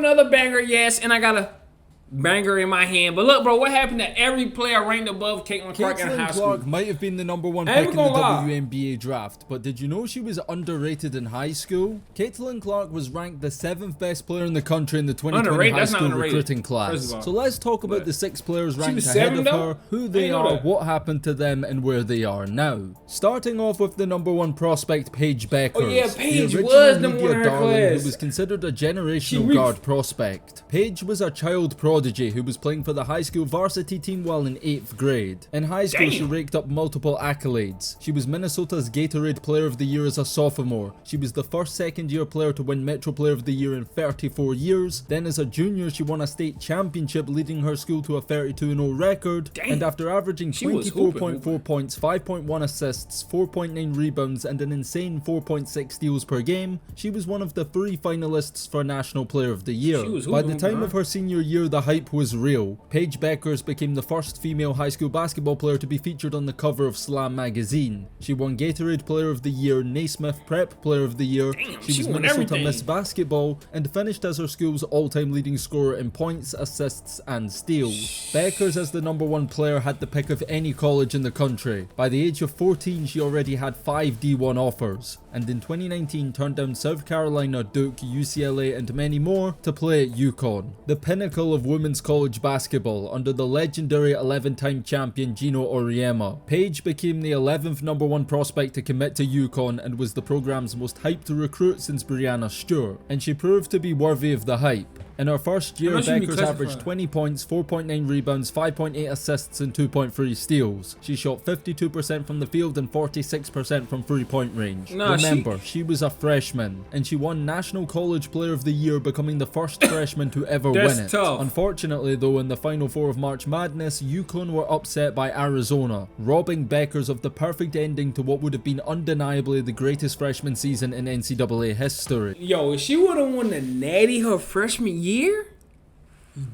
another banger, yes, and I got a banger in my hand. But look, bro, what happened to every player ranked above Caitlin Clark in high Caitlin school? Clark might have been the #1 I pick ain't in the gonna lie. WNBA draft, but did you know she was underrated in high school? Caitlin Clark was ranked the 7th best player in the country in the 2020 Underrated? high That's not school underrated, recruiting first class. of all. So let's talk about But the 6 players was ranked 7 ahead of though? her, who I they didn't know are, that. what happened to them, and where they are now. Starting off with the #1 prospect, Paige Beckers. Oh, yeah, Paige the was original number one in media her darling class. who was considered a generational reached- guard prospect. Paige was a child prodigy who was playing for the high school varsity team while in 8th grade. In high school, she Damn. raked up multiple accolades. She was Minnesota's Gatorade Player of the Year as a sophomore. She was the first second-year player to win Metro Player of the Year in 34 years. Then as a junior, she won a state championship, leading her school to a 32-0 record. Damn. And after averaging She was 24.4 points, 5.1 assists, 4.9 rebounds, and an insane 4.6 steals per game, she was one of the 3 finalists for National Player of the Year. She was By the hooping, time bro. of her senior year, the hype was real. Paige Beckers became the first female high school basketball player to be featured on the cover of Slam magazine. She won Gatorade Player of the Year, Naismith Prep Player of the Year. Damn, she she was won Minnesota everything. Miss Basketball and finished as her school's all-time leading scorer in points, assists, and steals. Beckers, as the #1 player, had the pick of any college in the country. By the age of 14, she already had 5 D1 offers, and in 2019 turned down South Carolina, Duke, UCLA, and many more to play at UConn, the pinnacle of women's college basketball under the legendary 11-time champion Gino Auriemma. Paige became the 11th #1 prospect to commit to UConn and was the program's most hyped recruit since Brianna Stewart, and she proved to be worthy of the hype. In her first year, How much should we Beckers classify? averaged 20 points, 4.9 rebounds, 5.8 assists, and 2.3 steals. She shot 52% from the field and 46% from three-point range. Nah, Remember, she was a freshman, and she won National College Player of the Year, becoming the first freshman to ever That's win it. tough. Unfortunately, though, in the Final Four of March Madness, UConn were upset by Arizona, robbing Beckers of the perfect ending to what would have been undeniably the greatest freshman season in NCAA history. Yo, if she would have won the Natty her freshman year,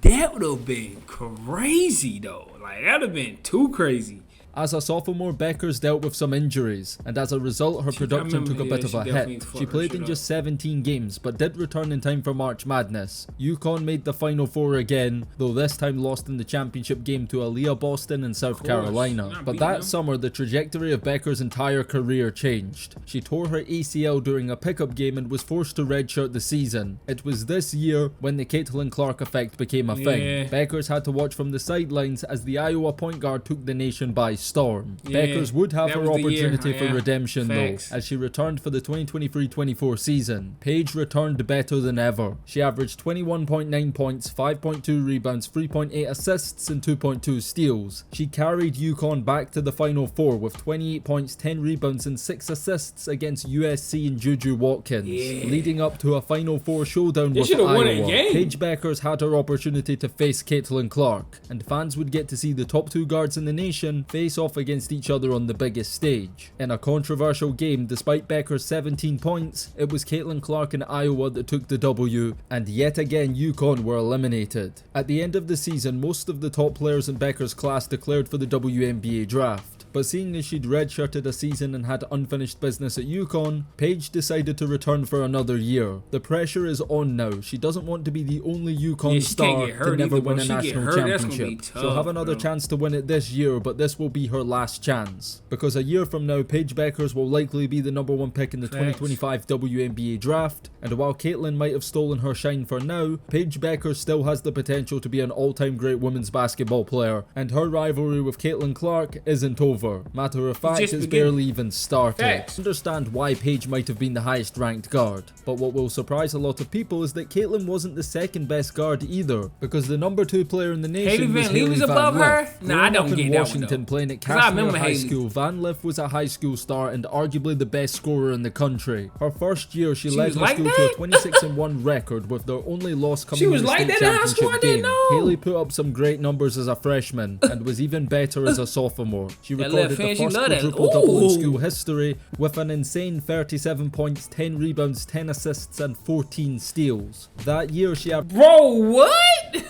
that would have been crazy, though. Like, that would have been too crazy. As a sophomore, Beckers dealt with some injuries, and as a result, her production took a bit of a hit. She played in just 17 games, but did return in time for March Madness. UConn made the Final Four again, though this time lost in the championship game to Aaliyah Boston and South Carolina. But that summer, the trajectory of Beckers' entire career changed. She tore her ACL during a pickup game and was forced to redshirt the season. It was this year when the Caitlin Clark effect became a thing. Beckers had to watch from the sidelines as the Iowa point guard took the nation by storm. Beckers would have her opportunity for redemption though, as she returned for the 2023-24 season. Paige returned better than ever. She averaged 21.9 points, 5.2 rebounds, 3.8 assists, and 2.2 steals. She carried UConn back to the Final Four with 28 points, 10 rebounds, and 6 assists against USC and Juju Watkins, leading up to a Final Four showdown with Iowa. Paige Beckers had her opportunity to face Caitlin Clark, and fans would get to see the top 2 guards in the nation face off against each other on the biggest stage. In a controversial game, despite Beckers' 17 points, it was Caitlin Clark in Iowa that took the W, and yet again UConn were eliminated. At the end of the season, most of the top players in Beckers' class declared for the WNBA draft. But seeing as she'd redshirted a season and had unfinished business at UConn, Paige decided to return for another year. The pressure is on now. She doesn't want to be the only UConn star to never win a national championship. She'll have another chance to win it this year, but this will be her last chance. Because a year from now, Paige Beckers will likely be the #1 pick in the 2025 WNBA draft, and while Caitlin might have stolen her shine for now, Paige Beckers still has the potential to be an all-time great women's basketball player, and her rivalry with Caitlin Clark isn't over. Matter of fact, it's barely even started. Understand why Paige might have been the highest ranked guard, but what will surprise a lot of people is that Caitlin wasn't the second best guard either, because the #2 player in the nation was Hailey Van Lith. Nah, I don't get that one, Washington, playing at Cashmere High School, Van Lith was a high school star and arguably the best scorer in the country. Her first year, she led her school to a 26-1 record, with their only loss coming in the state championship game. Hailey put up some great numbers as a freshman and was even better as a sophomore. She recorded the first quadruple-double in school history with an insane 37 points, 10 rebounds, 10 assists, and 14 steals. That year, she had— Bro, what?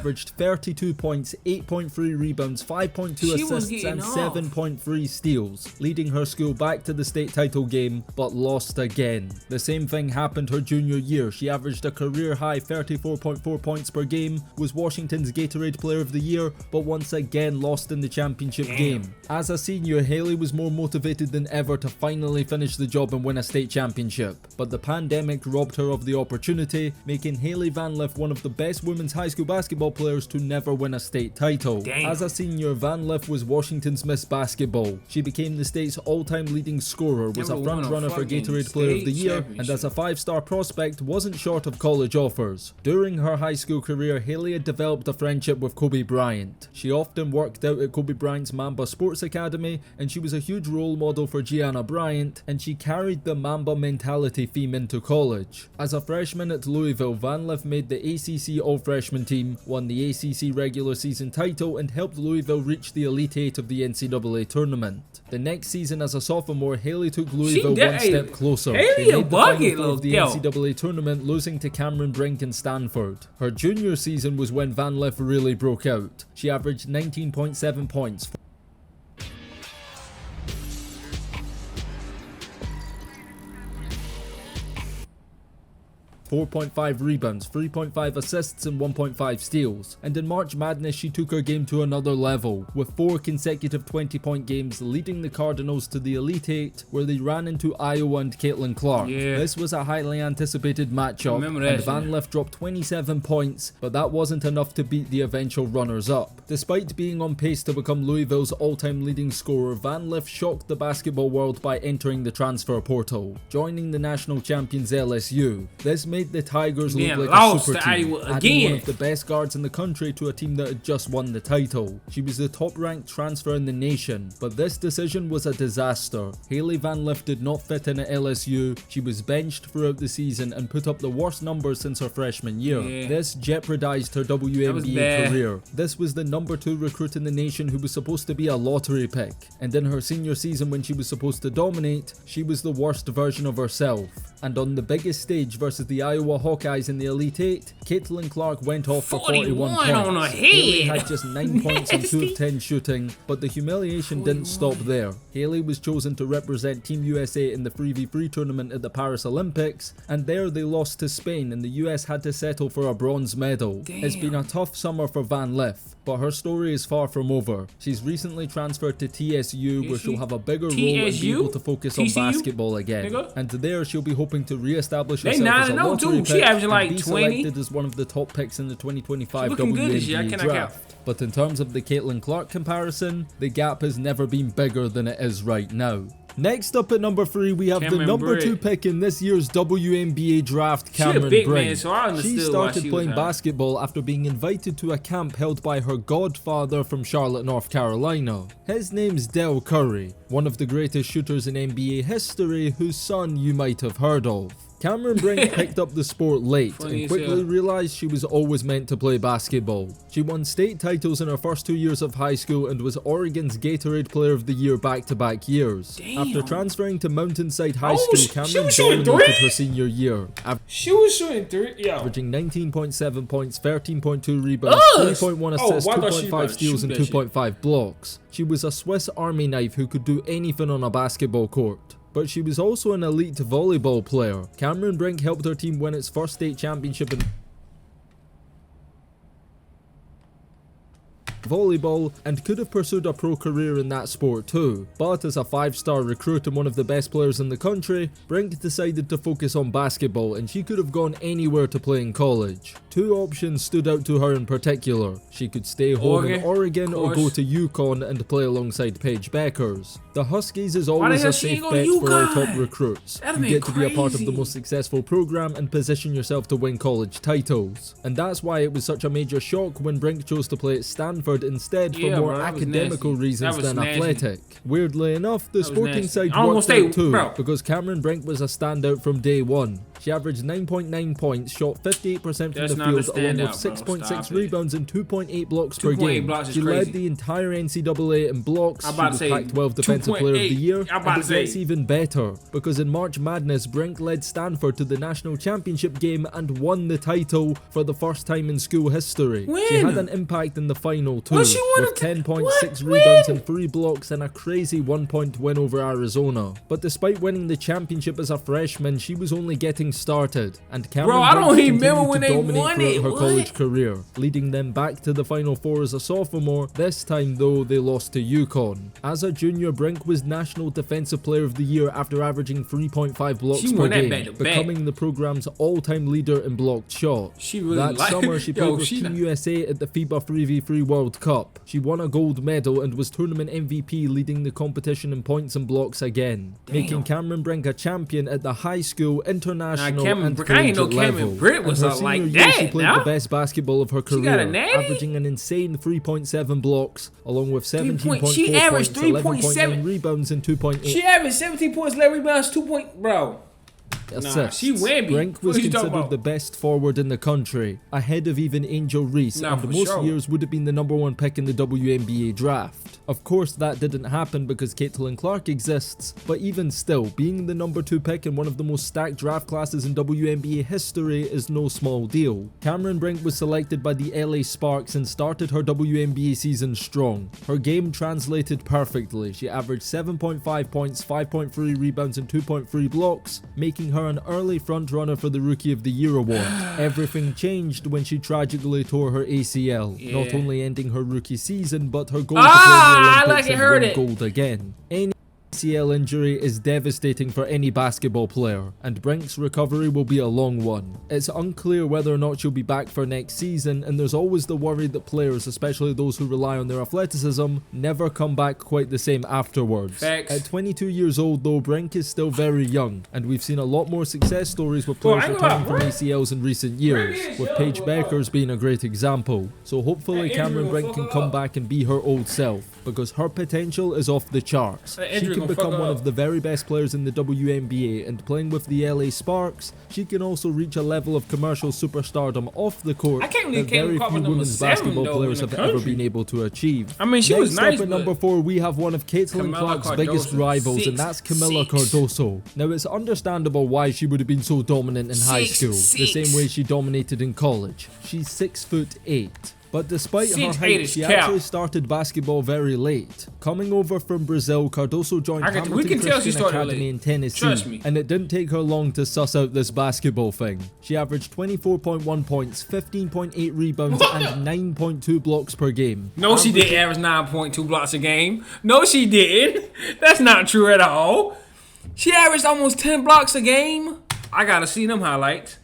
averaged 32 points, 8.3 rebounds, 5.2 assists and 7.3 steals, leading her school back to the state title game, but lost again. The same thing happened her junior year. She averaged a career high 34.4 points per game, was Washington's Gatorade Player of the Year, but once again lost in the championship game. As a senior, Haley was more motivated than ever to finally finish the job and win a state championship, but the pandemic robbed her of the opportunity, making Hailey Van Lith one of the best women's high school basketball players to never win a state title. As a senior, Van Lith was Washington's Miss Basketball. She became the state's all-time leading scorer, was a front-runner for Gatorade Player of the Year, and as a 5-star prospect wasn't short of college offers. During her high school career, Haley had developed a friendship with Kobe Bryant. She often worked out at Kobe Bryant's Mamba Sports Academy, and she was a huge role model for Gianna Bryant, and she carried the Mamba mentality theme into college. As a freshman at Louisville, Van Lith made the ACC All-Freshman team, won the ACC regular season title, and helped Louisville reach the Elite Eight of the NCAA tournament. The next season as a sophomore, Haley took Louisville one step closer. They made the final four of the NCAA tournament, losing to Cameron Brink and Stanford. Her junior season was when Van Lith really broke out. She averaged 19.7 points, 4.5 rebounds, 3.5 assists and 1.5 steals. And in March Madness, she took her game to another level, with 4 consecutive 20-point games, leading the Cardinals to the Elite Eight, where they ran into Iowa and Caitlin Clark. This was a highly anticipated matchup, and Van Lith dropped 27 points, but that wasn't enough to beat the eventual runners-up. Despite being on pace to become Louisville's all-time leading scorer, Van Lith shocked the basketball world by entering the transfer portal, joining the national champions LSU. This made the Tigers look like a super team, adding one of the best guards in the country to a team that had just won the title. She was the top-ranked transfer in the nation, but this decision was a disaster. Hailey Van Lith did not fit in at LSU, she was benched throughout the season and put up the worst numbers since her freshman year. This jeopardized her WNBA career. This was the number 2 recruit in the nation who was supposed to be a lottery pick, and in her senior season when she was supposed to dominate, she was the worst version of herself. And on the biggest stage versus the Iowa Hawkeyes in the Elite Eight, Caitlin Clark went off for 41 points. On her Haley had just 9 points on 2 of 10 shooting, but the humiliation didn't stop there. Haley was chosen to represent Team USA in the 3v3 tournament at the Paris Olympics, and there they lost to Spain and the US had to settle for a bronze medal. It's been a tough summer for Van Lith, but her story is far from over. She's recently transferred to TSU, where she'll have a bigger role and be able to focus on basketball again. And there she'll be hoping to re-establish herself as a lottery pick and be selected as one of the top picks in the 2025 WNBA draft. But in terms of the Caitlin Clark comparison, the gap has never been bigger than it is right now. Next up at number 3, we have the number 2 pick in this year's WNBA draft, Cameron Brink. She started playing basketball after being invited to a camp held by her godfather from Charlotte, North Carolina. His name's Del Curry, one of the greatest shooters in NBA history, whose son you might have heard of. Cameron Brink picked up the sport late and quickly realized she was always meant to play basketball. She won state titles in her first 2 years of high school and was Oregon's Gatorade Player of the Year back-to-back years. After transferring to Mountainside High School, Cameron dominated her senior year, averaging 19.7 points, 13.2 rebounds, 3.1 assists, 2.5 steals and 2.5 blocks. She was a Swiss Army knife who could do anything on a basketball court. But she was also an elite volleyball player. Cameron Brink helped her team win its first state championship in volleyball and could have pursued a pro career in that sport too. But as a 5-star recruit and one of the best players in the country, Brink decided to focus on basketball and she could have gone anywhere to play in college. 2 options stood out to her in particular. She could stay home in Oregon or go to UConn and play alongside Paige Beckers. The Huskies is always a safe bet for our top recruits. You get to be a part of the most successful program and position yourself to win college titles. And that's why it was such a major shock when Brink chose to play at Stanford instead for more academical reasons than athletic. Weirdly enough, the sporting side worked out too, because Cameron Brink was a standout from day one. She averaged 9.9 points, shot 58% from the field, along with 6.6 rebounds and 2.8 blocks per game. She led the entire NCAA in blocks. She was Pac-12 Defensive Player of the Year. And it gets even better, because in March Madness, Brink led Stanford to the national championship game and won the title for the first time in school history. She had an impact in the final too, with 10 points, 6 rebounds and 3 blocks and a crazy 1-point win over Arizona. But despite winning the championship as a freshman, she was only getting started, and Cameron Brink continued to dominate throughout her college career, leading them back to the Final Four as a sophomore. This time though, they lost to UConn. As a junior, Brink was National Defensive Player of the Year after averaging 3.5 blocks per game, becoming the program's all-time leader in blocked shots. That summer, she played with Team USA at the FIBA 3v3 World Cup. She won a gold medal and was tournament MVP, leading the competition in points and blocks again, making Cameron Brink a champion at the high school, international, and collegiate level. And her senior year, she played the best basketball of her career, averaging an insane 3.7 blocks, along with 17.4 points, 11.9 rebounds, and 2.8. She averaged 17 points, 11 rebounds, 2 points, bro. Assists. Brink was considered the best forward in the country, ahead of even Angel Reese, and most years would have been the #1 pick in the WNBA draft. Of course, that didn't happen because Caitlin Clark exists, but even still, being the #2 pick in one of the most stacked draft classes in WNBA history is no small deal. Cameron Brink was selected by the LA Sparks and started her WNBA season strong. Her game translated perfectly. She averaged 7.5 points, 5.3 rebounds, and 2.3 blocks, making her an early front-runner for the Rookie of the Year award. Everything changed when she tragically tore her ACL, not only ending her rookie season, but her goal to play in the Olympics and win gold again. Any ACL injury is devastating for any basketball player, and Brink's recovery will be a long one. It's unclear whether or not she'll be back for next season, and there's always the worry that players, especially those who rely on their athleticism, never come back quite the same afterwards. At 22 years old though, Brink is still very young, and we've seen a lot more success stories with players returning from ACLs in recent years, with Paige Beckers being a great example. So hopefully Cameron Brink can come back and be her old self, because her potential is off the charts. She can become one of the very best players in the WNBA, and playing with the LA Sparks, she can also reach a level of commercial superstardom off the court that very few women's basketball players have ever been able to achieve. I mean, she was nice. At number 4, we have one of Caitlin Clark's biggest rivals, and that's Kamilla Cardoso. Now, it's understandable why she would have been so dominant in high school, the same way she dominated in college. She's 6'8". But despite her height, she actually started basketball very late. Coming over from Brazil, Cardoso joined Hamilton Christian Academy in Tennessee, and it didn't take her long to suss out this basketball thing. She averaged 24.1 points, 15.8 rebounds, and 9.2 blocks per game. No, she didn't average 9.2 blocks a game. No, she didn't. That's not true at all. She averaged almost 10 blocks a game. I gotta see them highlights.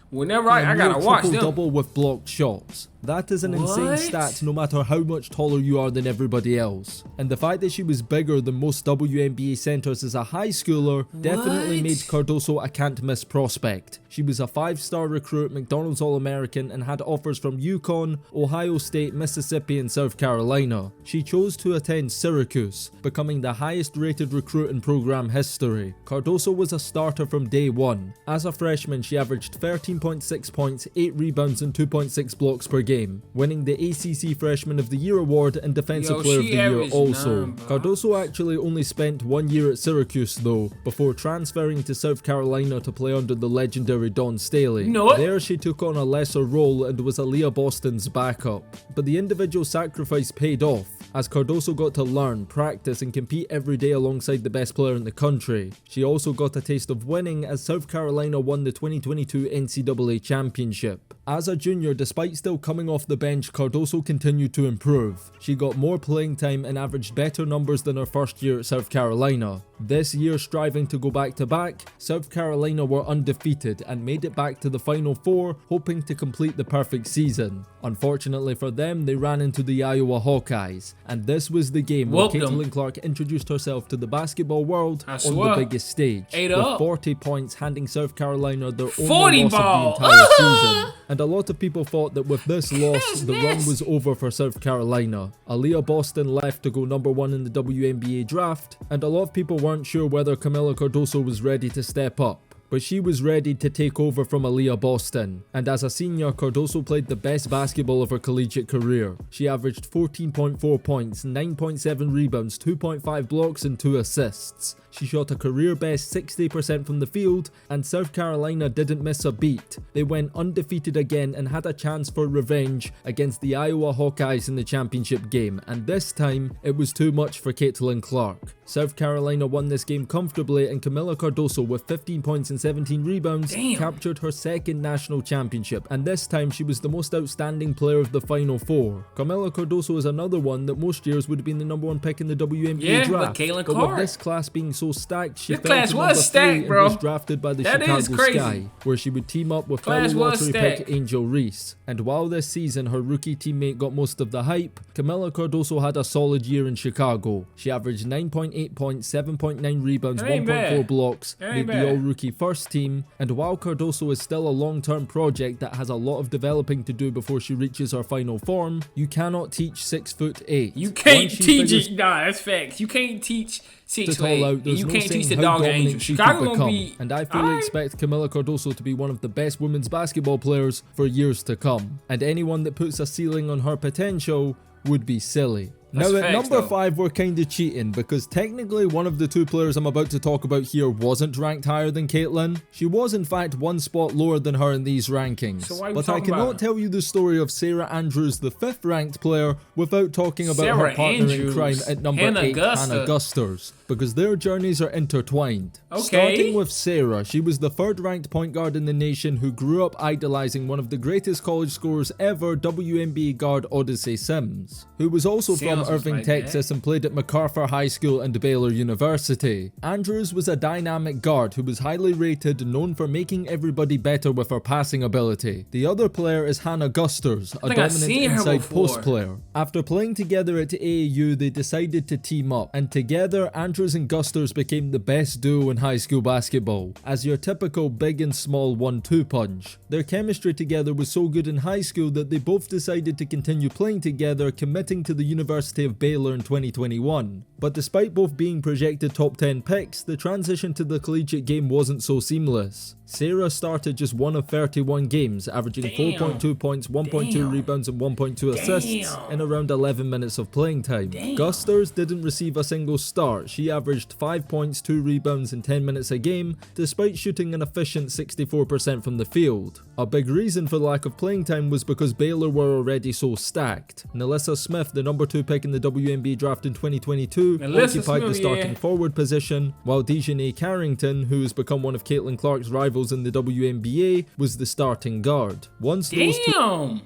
Whenever I gotta watch them. Double with blocked shots. That is an insane stat no matter how much taller you are than everybody else. And the fact that she was bigger than most WNBA centers as a high schooler definitely made Cardoso a can't miss prospect. She was a 5-star recruit, McDonald's All-American, and had offers from UConn, Ohio State, Mississippi, and South Carolina. She chose to attend Syracuse, becoming the highest rated recruit in program history. Cardoso was a starter from day one. As a freshman, she averaged 13.6 points, 8 rebounds, and 2.6 blocks per game, winning the ACC Freshman of the Year award and Defensive Player of the Year also. Cardoso actually only spent 1 year at Syracuse though, before transferring to South Carolina to play under the legendary Dawn Staley. There she took on a lesser role and was Aaliyah Boston's backup. But the individual sacrifice paid off, as Cardoso got to learn, practice, and compete every day alongside the best player in the country. She also got a taste of winning as South Carolina won the 2022 NCAA Championship. As a junior, despite still coming off the bench, Cardoso continued to improve. She got more playing time and averaged better numbers than her first year at South Carolina. This year, striving to go back-to-back, South Carolina were undefeated and made it back to the Final Four, hoping to complete the perfect season. Unfortunately for them, they ran into the Iowa Hawkeyes, and this was the game where Caitlin Clark introduced herself to the basketball world on the biggest stage, with 40 points, handing South Carolina their only loss of the entire season. And a lot of people thought that with this loss, the run was over for South Carolina. Aaliyah Boston left to go #1 in the WNBA draft, and a lot of people weren't sure whether Kamilla Cardoso was ready to step up. but she was ready to take over from Aaliyah Boston, and as a senior, Cardoso played the best basketball of her collegiate career. She averaged 14.4 points, 9.7 rebounds, 2.5 blocks and 2 assists. She shot a career best 60% from the field, and South Carolina didn't miss a beat. They went undefeated again and had a chance for revenge against the Iowa Hawkeyes in the championship game, and this time it was too much for Caitlin Clark. South Carolina won this game comfortably, and Kamilla Cardoso, with 15 points and 17 rebounds, captured her second national championship, and this time she was the most outstanding player of the Final Four. Kamilla Cardoso is another one that most years would have been the #1 pick in the WNBA draft, but with this class being so stacked, she fell to number 3 and was drafted by the Chicago Sky, where she would team up with fellow lottery pick Angel Reese. And while this season her rookie teammate got most of the hype, Kamilla Cardoso had a solid year in Chicago. She averaged 9.8 points, 7.9 rebounds, 1.4 blocks, made the all-rookie first team, and while Cardoso is still a long-term project that has a lot of developing to do before she reaches her final form, you cannot teach 6'8". You can't teach it. Nah, that's facts. You can't teach 6'8". You can't teach the dog angel. Chicago gonna be, and I fully expect Kamilla Cardoso to be one of the best women's basketball players for years to come. And anyone that puts a ceiling on her potential would be silly. Now at number 5 we're kinda cheating, because technically one of the two players I'm about to talk about here wasn't ranked higher than Caitlin. She was in fact one spot lower than her in these rankings. But I cannot tell you the story of Sarah Andrews, the 5th ranked player, without talking about her partner in crime at number 8, Hannah Gusters, because their journeys are intertwined. Starting with Sarah, she was the 3rd ranked point guard in the nation who grew up idolizing one of the greatest college scorers ever, WNBA guard Odyssey Sims, who was also from Irving, Texas, and played at MacArthur High School and Baylor University. Andrews was a dynamic guard who was highly rated and known for making everybody better with her passing ability. The other player is Hannah Gusters, a dominant inside post player. After playing together at AAU, they decided to team up, and together Andrews and Gusters became the best duo in high school basketball, as your typical big and small 1-2 punch. Their chemistry together was so good in high school that they both decided to continue playing together, committing to the University of Baylor in 2021. But despite both being projected top 10 picks, the transition to the collegiate game wasn't so seamless. Sarah started just 1 of 31 games, averaging 4.2 points, 1.2 rebounds and 1.2 assists in around 11 minutes of playing time. Gusters didn't receive a single start. She averaged 5 points, 2 rebounds in 10 minutes a game, despite shooting an efficient 64% from the field. A big reason for the lack of playing time was because Baylor were already so stacked. Nalissa Smith, the number 2 pick in the WNBA draft in 2022, occupied the starting forward position, while Dejanay Carrington, who has become one of Caitlin Clark's rivals in the WNBA, was the starting guard. Once those two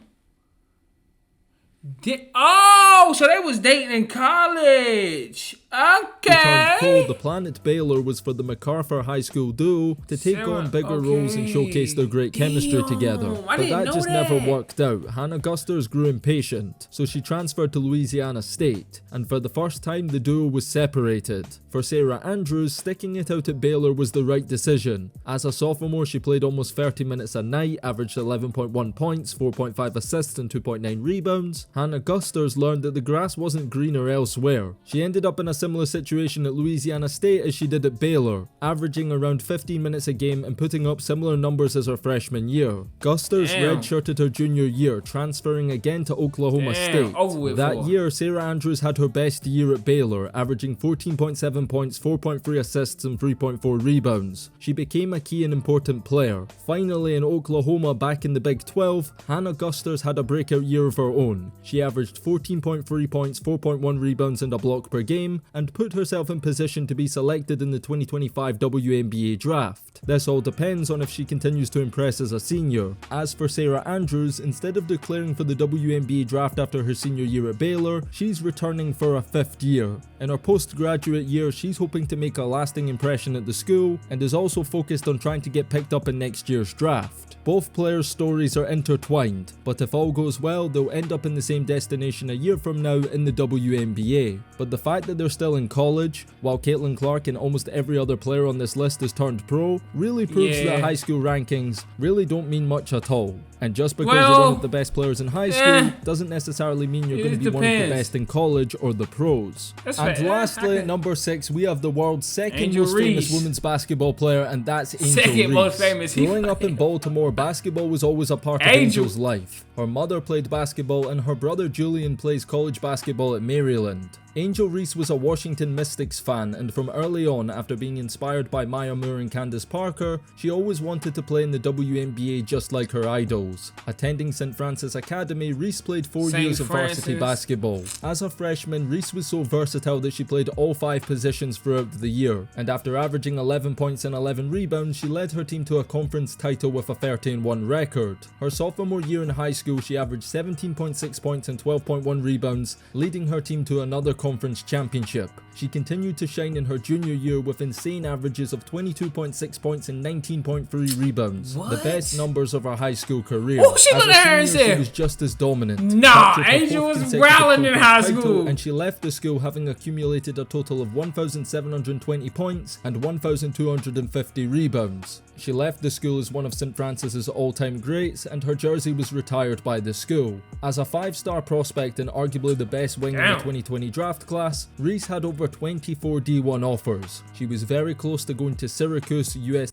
oh, so they was dating in college. Okay. Pro, the plan at Baylor was for the MacArthur High School duo to take on bigger roles and showcase their great chemistry together. But that just never worked out. Hannah Gusters grew impatient, so she transferred to Louisiana State, and for the first time the duo was separated. For Sarah Andrews, sticking it out at Baylor was the right decision. As a sophomore, she played almost 30 minutes a night, averaged 11.1 points, 4.5 assists and 2.9 rebounds. Hannah Gusters learned that the grass wasn't greener elsewhere. She ended up in a similar situation at Louisiana State as she did at Baylor, averaging around 15 minutes a game and putting up similar numbers as her freshman year. Gusters redshirted her junior year, transferring again to Oklahoma State. That year, Sarah Andrews had her best year at Baylor, averaging 14.7 points, 4.3 assists and 3.4 rebounds. She became a key and important player. Finally, in Oklahoma back in the Big 12, Hannah Gusters had a breakout year of her own. She averaged 14.3 points, 4.1 rebounds and a block per game, and put herself in position to be selected in the 2025 WNBA draft. This all depends on if she continues to impress as a senior. As for Sarah Andrews, instead of declaring for the WNBA draft after her senior year at Baylor, she's returning for a 5th year. In her postgraduate year, she's hoping to make a lasting impression at the school, and is also focused on trying to get picked up in next year's draft. Both players' stories are intertwined, but if all goes well, they'll end up in the same destination a year from now in the WNBA. But the fact that they're still still in college, while Caitlin Clark and almost every other player on this list has turned pro, really proves that high school rankings really don't mean much at all. And just because you're one of the best players in high school doesn't necessarily mean you're going to be one of the best in college or the pros. And lastly, at number 6, we have the world's second most famous women's basketball player, and that's Angel Reese. Growing up in Baltimore, basketball was always a part of Angel's life. Her mother played basketball and her brother Julian plays college basketball at Maryland. Angel Reese was a Washington Mystics fan, and from early on, after being inspired by Maya Moore and Candace Parker, she always wanted to play in the WNBA just like her idols. Attending St. Francis Academy, Reese played 4 years of varsity basketball. As a freshman, Reese was so versatile that she played all 5 positions throughout the year, and after averaging 11 points and 11 rebounds, she led her team to a conference title with a 13-1 record. Her sophomore year in high school, she averaged 17.6 points and 12.1 rebounds, leading her team to another conference championship. She continued to shine in her junior year with insane averages of 22.6 points and 19.3 rebounds. The best numbers of her high school career. Oh, she looked at her and said, she was just as dominant. Nah, Angel was growling in high school. And she left the school having accumulated a total of 1,720 points and 1,250 rebounds. She left the school as one of St. Francis's all-time greats, and her jersey was retired by the school. As a 5-star prospect and arguably the best wing in the 2020 draft class, Reese had over 24 D1 offers. She was very close to going to Syracuse, USC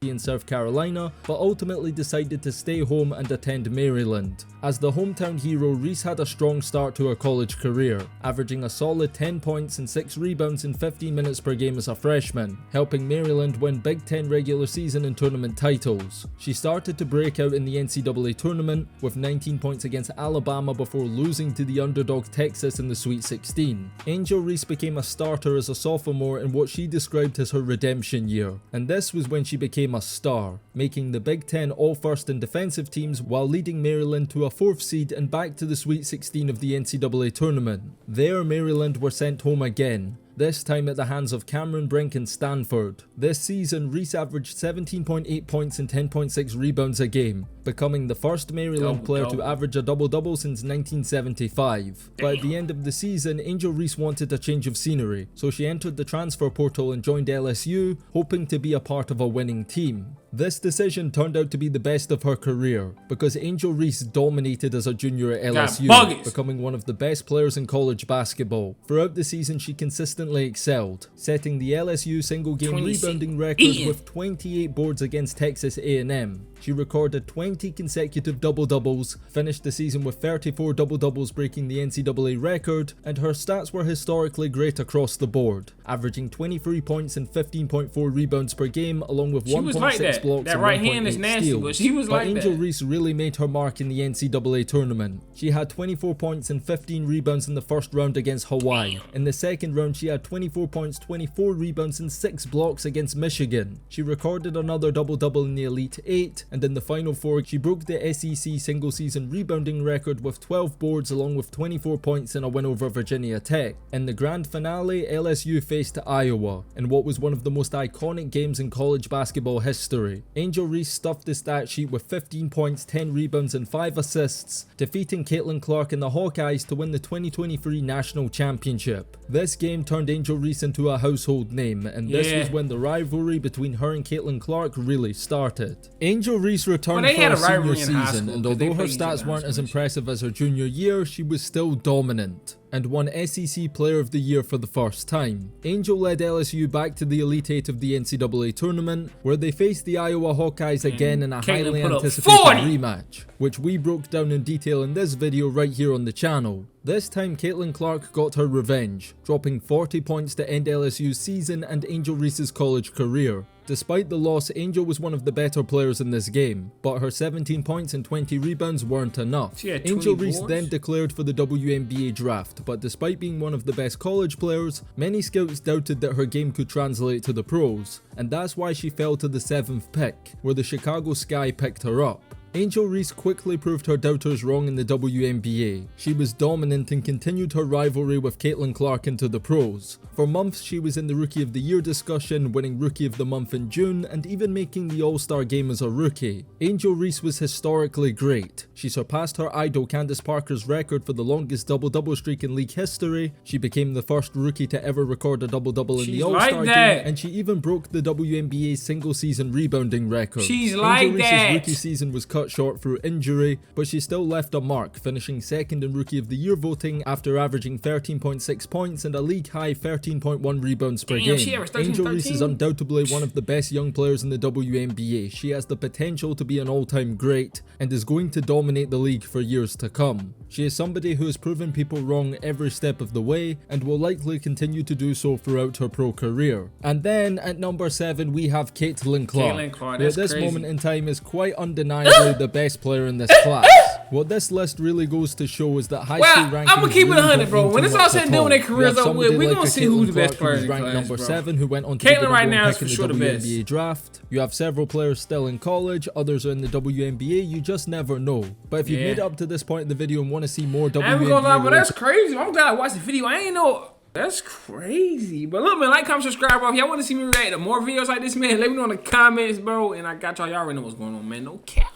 in South Carolina, but ultimately decided to stay home and attend Maryland. As the hometown hero, Reese had a strong start to her college career, averaging a solid 10 points and 6 rebounds in 15 minutes per game as a freshman, helping Maryland win Big Ten regular season and tournament titles. She started to break out in the NCAA tournament with 19 points against Alabama before losing to the underdog Texas in the Sweet 16. Angel Reese became a starter as a sophomore in what she described as her redemption year, and this was when she became a star, making the Big Ten all-first in defensive teams while leading Maryland to a 4th seed and back to the Sweet 16 of the NCAA tournament. There, Maryland were sent home again, this time at the hands of Cameron Brink and Stanford. This season, Reese averaged 17.8 points and 10.6 rebounds a game, becoming the first Maryland player to average a double-double since 1975. But at the end of the season, Angel Reese wanted a change of scenery, so she entered the transfer portal and joined LSU, hoping to be a part of a winning team. This decision turned out to be the best of her career, because Angel Reese dominated as a junior at LSU, becoming one of the best players in college basketball. Throughout the season, she consistently excelled, setting the LSU single-game rebounding record with 28 boards against Texas A&M. She recorded 20 consecutive double-doubles, finished the season with 34 double-doubles, breaking the NCAA record, and her stats were historically great across the board, averaging 23 points and 15.4 rebounds per game, along with 1.6 blocks that and right hand is nasty, steals. but she was like Angel that. Reese really made her mark in the NCAA tournament. She had 24 points and 15 rebounds in the first round against Hawaii. In the second round, she had 24 points, 24 rebounds, and 6 blocks against Michigan. She recorded another double-double in the Elite 8, and in the Final Four, she broke the SEC single-season rebounding record with 12 boards along with 24 points in a win over Virginia Tech. In the grand finale, LSU faced Iowa, in what was one of the most iconic games in college basketball history. Angel Reese stuffed the stat sheet with 15 points, 10 rebounds, and 5 assists, defeating Caitlin Clark and the Hawkeyes to win the 2023 National Championship. This game turned Angel Reese into a household name, and this was when the rivalry between her and Caitlin Clark really started. Angel Reese returned for her senior season, and although her stats weren't as impressive as her junior year, she was still dominant, and won SEC Player of the Year for the first time. Angel led LSU back to the Elite 8 of the NCAA tournament, where they faced the Iowa Hawkeyes again in a highly anticipated rematch, which we broke down in detail in this video right here on the channel. This time, Caitlin Clark got her revenge, dropping 40 points to end LSU's season and Angel Reese's college career. Despite the loss, Angel was one of the better players in this game, but her 17 points and 20 rebounds weren't enough. Angel Reese then declared for the WNBA draft, but despite being one of the best college players, many scouts doubted that her game could translate to the pros, and that's why she fell to the 7th pick, where the Chicago Sky picked her up. Angel Reese quickly proved her doubters wrong in the WNBA. She was dominant and continued her rivalry with Caitlin Clark into the pros. For months she was in the Rookie of the Year discussion, winning Rookie of the Month in June and even making the All-Star game as a rookie. Angel Reese was historically great. She surpassed her idol Candace Parker's record for the longest double-double streak in league history. She became the first rookie to ever record a double-double in the All-Star game, and she even broke the WNBA single-season rebounding record. Angel Reese's rookie season was cut short through injury, but she still left a mark, finishing second in Rookie of the Year voting after averaging 13.6 points and a league-high 13.1 rebounds per game. Angel Reese is undoubtedly one of the best young players in the WNBA. She has the potential to be an all-time great and is going to dominate the league for years to come. She is somebody who has proven people wrong every step of the way and will likely continue to do so throughout her pro career. And then at number 7 we have Caitlin Clark, who at this moment in time is quite undeniably the best player in this class. What this list really goes to show is that high school rankings. I'm gonna keep it 100, bro. When it's all said and done, when their careers over with, we're gonna see who's the best player in the class, number 7, who went on to Caitlin right now is for sure the best. WNBA draft. You have several players still in college, others are in the WNBA. You just never know. But if you've made it up to this point in the video and want to see more WNBA, I'm gonna lie, but that's crazy. I'm glad I watched the video. I ain't know. That's crazy. But look, man, like, comment, subscribe, bro. If y'all want to see me react to more videos like this, man, let me know in the comments, bro. And I got y'all. Y'all already know what's going on, man. No cap.